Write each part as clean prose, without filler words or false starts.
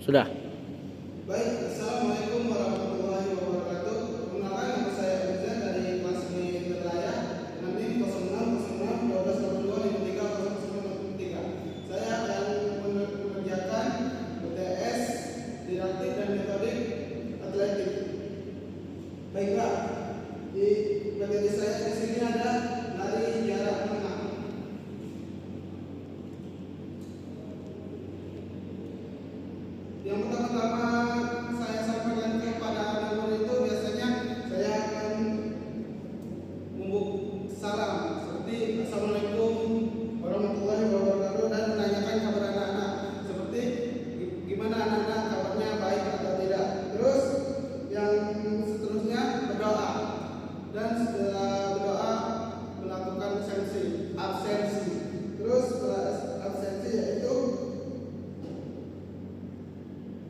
Sudah. Baik, Assalamualaikum warahmatullahi wabarakatuh. Perkenalkan, nama saya Rizal dari kelas Nilai dengan NIM 06061282530003. Saya akan mengerjakan BTS didaktik dan metodik atletik. Baiklah, di materi saya di sini ada lari jarak menengah. Yang pertama-tama saya sampaikan kepada anak-anak itu biasanya saya akan membuk salam seperti Assalamualaikum warahmatullahi wabarakatuh dan menanyakan kabar anak-anak seperti gimana anak-anak kabarnya, baik atau tidak. Terus yang seterusnya berdoa, dan setelah berdoa melakukan absensi. Terus setelah absensi yaitu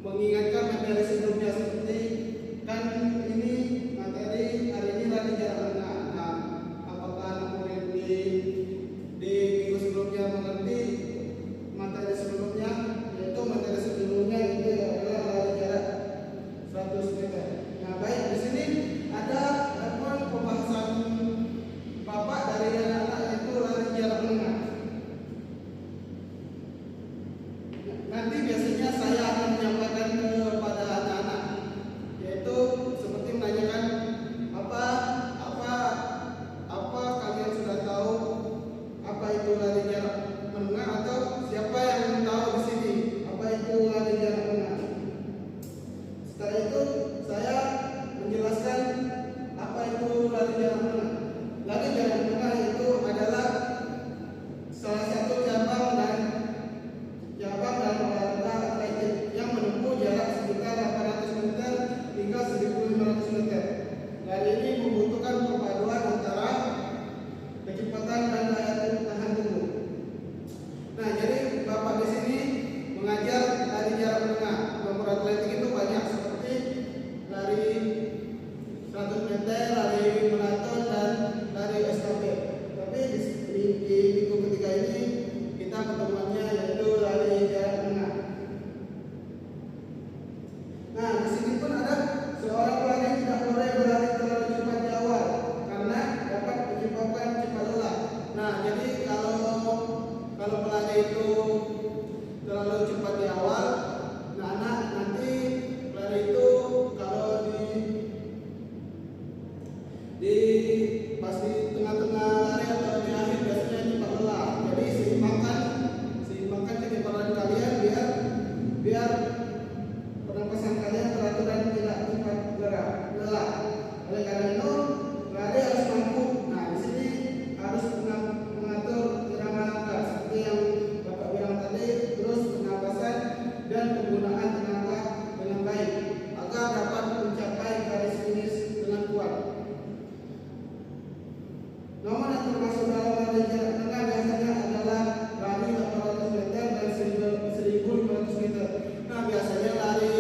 mengingatkan materi sebelumnya seperti kan ini materi hari ini lari jarak menengah. Nah, apakah anak murid di minggu sebelumnya mengerti materi sebelumnya? Yaitu materi sebelumnya itu adalah lari jarak 100 meter. Nah, baik, di sini ada pembahasan Bapak dari anak-anak yaitu lari jarak menengah. Nanti biasanya saya akan menyampaikan kepada anak-anak, yaitu seperti menanyakan apa kalian sudah tahu apa itu lari jarak menengah, atau siapa yang tahu di sini apa itu lari jarak menengah. Setelah itu saya menjelaskan apa itu lari jarak menengah. Lari jarak menengah itu adalah salah satu cabang olahraga atletik yang menempuh jarak sekitar 800 meter hingga 1.500 meter. Lari ini membutuhkan perpaduan antara kecepatan dan daya tahan tubuh. Nah, jadi Bapak di sini mengajar lari jarak menengah. Nomor atletik itu banyak seperti lari 100 meter, lari maraton, dan lari estafet. Tapi di minggu ketiga ini kita ketemuannya yaitu lari jarak menengah. Nah, di sini pun ada seorang pelari tidak boleh berlari terlalu cepat di awal karena dapat menyebabkan cepat lelah. Nah, jadi kalau pelari itu terlalu cepat di awal, nah nanti pelari itu kalau pas di tengah-tengah lari atau di akhir biasanya cepat lelah. Jadi seimbangkan kecepatan kalian biar pernapasan kalian teratur dan tidak cepat lelah. Oleh karena itu pelari harus mampu. Nah, di sini harus mengatur irama langkah seperti yang Bapak bilang tadi, terus pernapasan dan penggunaan tenaga dengan baik agar dapat mencapai garis finish dengan kuat. Nomor yang termasuk dalam lari jarak menengah biasanya adalah lari 800 meter dan 1.500 meter. Nah, biasanya lari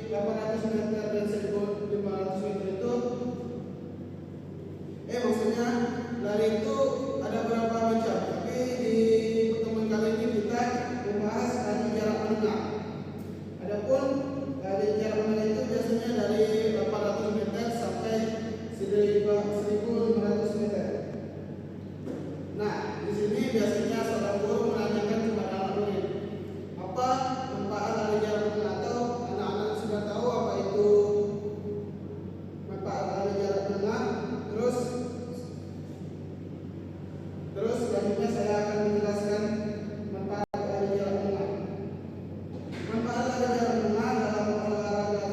800 meter dan 1.500 meter itu maksudnya lari itu ada berapa macam. Tapi di pertemuan kali ini kita membahas lari jarak menengah. Adapun lari jarak menengah itu biasanya dari 800 meter sampai 1.500 meter. Nah, di sini biasanya seorang guru menanyakan kepada anak murid, apa manfaat lari jarak menengah, atau anak-anak sudah tahu apa itu manfaat lari jarak menengah. Terus selanjutnya saya akan menjelaskan manfaat lari jarak menengah. Manfaat lari jarak menengah dalam olahraga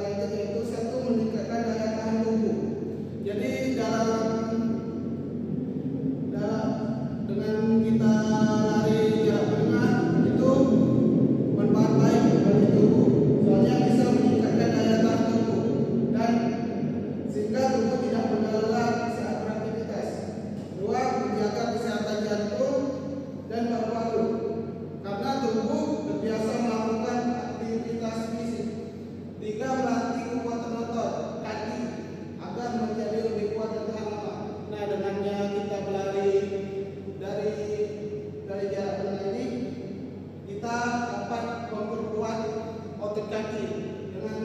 kaki dengan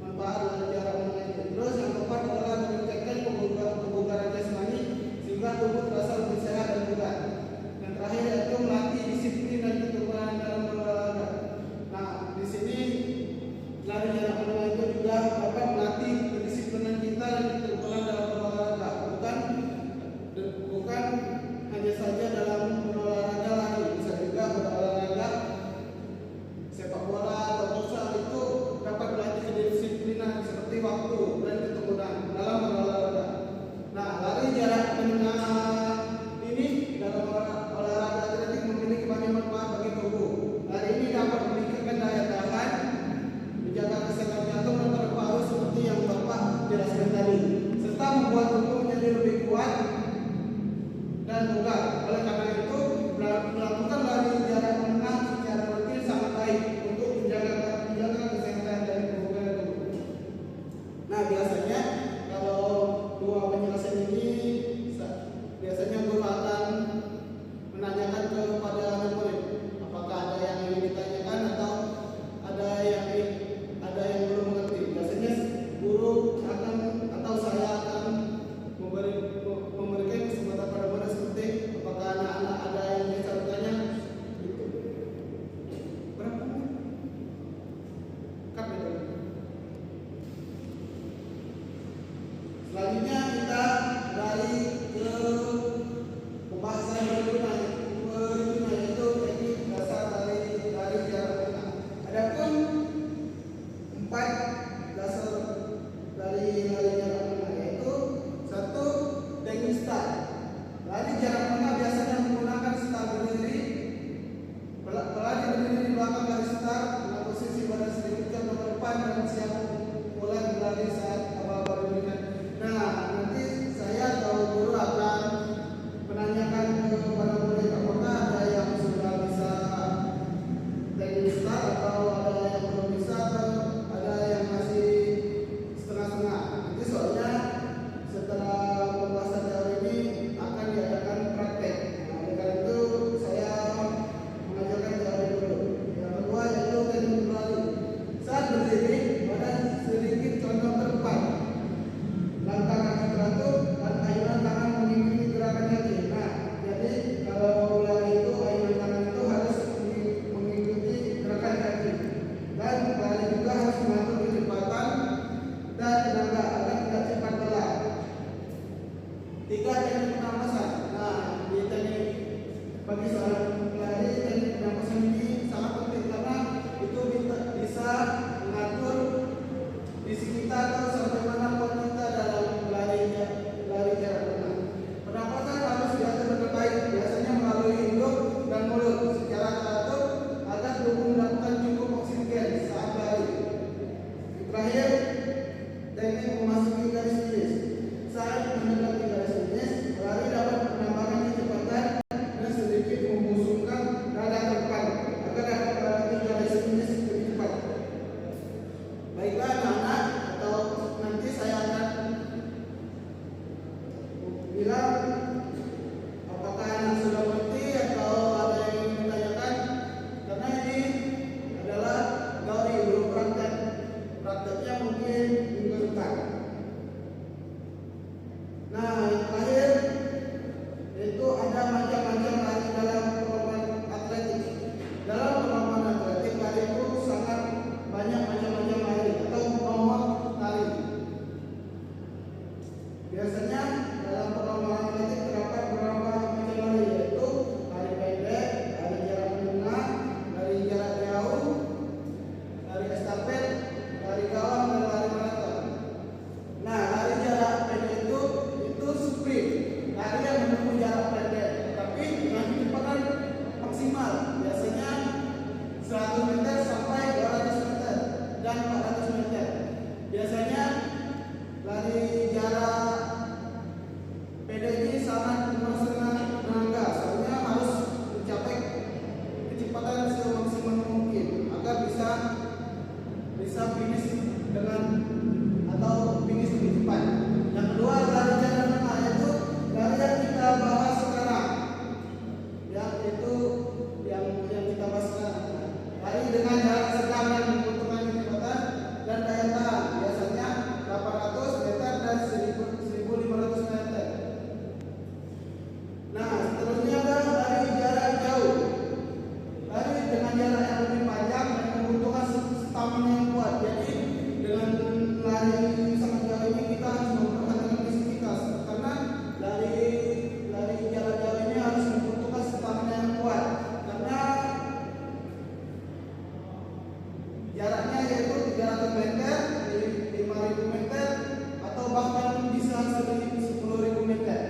manfaat dan cara mengenai. Terus yang keempat adalah meningkatkan kebugaran jasmani sehingga tubuh terasa lebih sehat dan bugar. Yang terakhir yaitu melatih disiplin dan keteguhan dalam berolahraga. Nah, di sini lari jarak menengah itu juga dapat melatih kedisiplinan kita dan keteguhan dalam berolahraga. Bukan hanya saja dalam berolahraga lari, bisa juga berolahraga sepak bola atau futsal itu Jaraknya yaitu 300 meter, 5.000 meter, atau bahkan bisa 10.000 meter.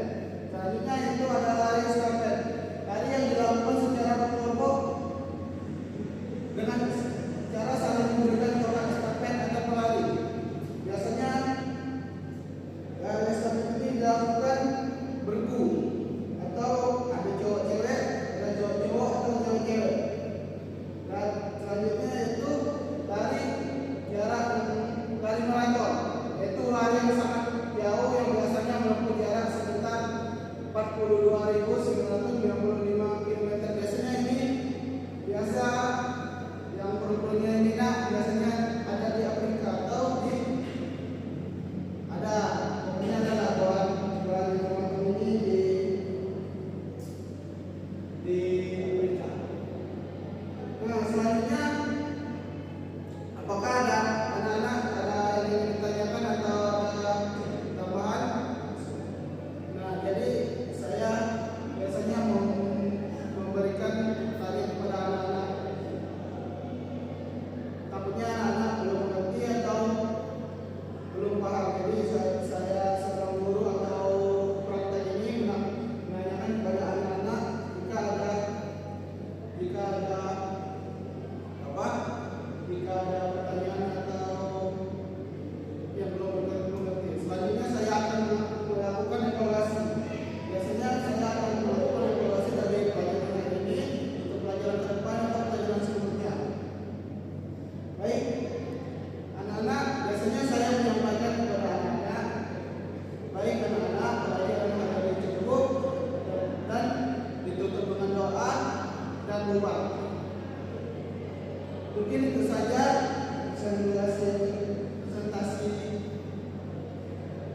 Selanjutnya itu ada lari estafet. Lari yang dilakukan secara berkelompok dengan cara saling memberikan tongkat estafet antar pelari. Biasanya lari estafet ini dilakukan bergu, atau ada cowok cewek, ada cowok cowok atau cewek cewek. Dan selanjutnya itu lari jarak lari maraton, yaitu lari yang sangat jauh yang biasanya menempuh jarak sekitar 42.995 km. Biasanya ini biasa yang perempuannya minat biasanya ada di Afrika atau di ada pokoknya adalah buat teman-teman ini di Afrika. Nah, selanjutnya apakah ada anak-anak ada yang ingin ditanyakan atau ada tambahan? Nah, jadi saya biasanya memberikan tadi kepada anak-anak. Takutnya anak-anak belum mengerti atau belum paham. Jadi saya seorang guru atau praktek ini menanyakan kepada anak-anak jika ada pertanyaan atau yang belum mengerti. Selanjutnya saya akan melakukan evaluasi. Biasanya saya akan melakukan evaluasi dari pelajaran hari ini untuk pelajaran ke depan atau pelajaran sebelumnya. Baik, anak-anak, biasanya saya menyampaikan kepada anak-anak, baik anak-anak, pelajaran yang ada cukup dan ditutup dengan doa dan bubar. Mungkin itu saja presentasi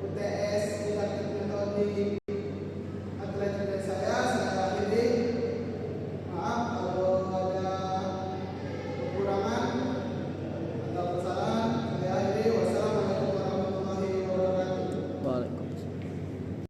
UTS didaktik metode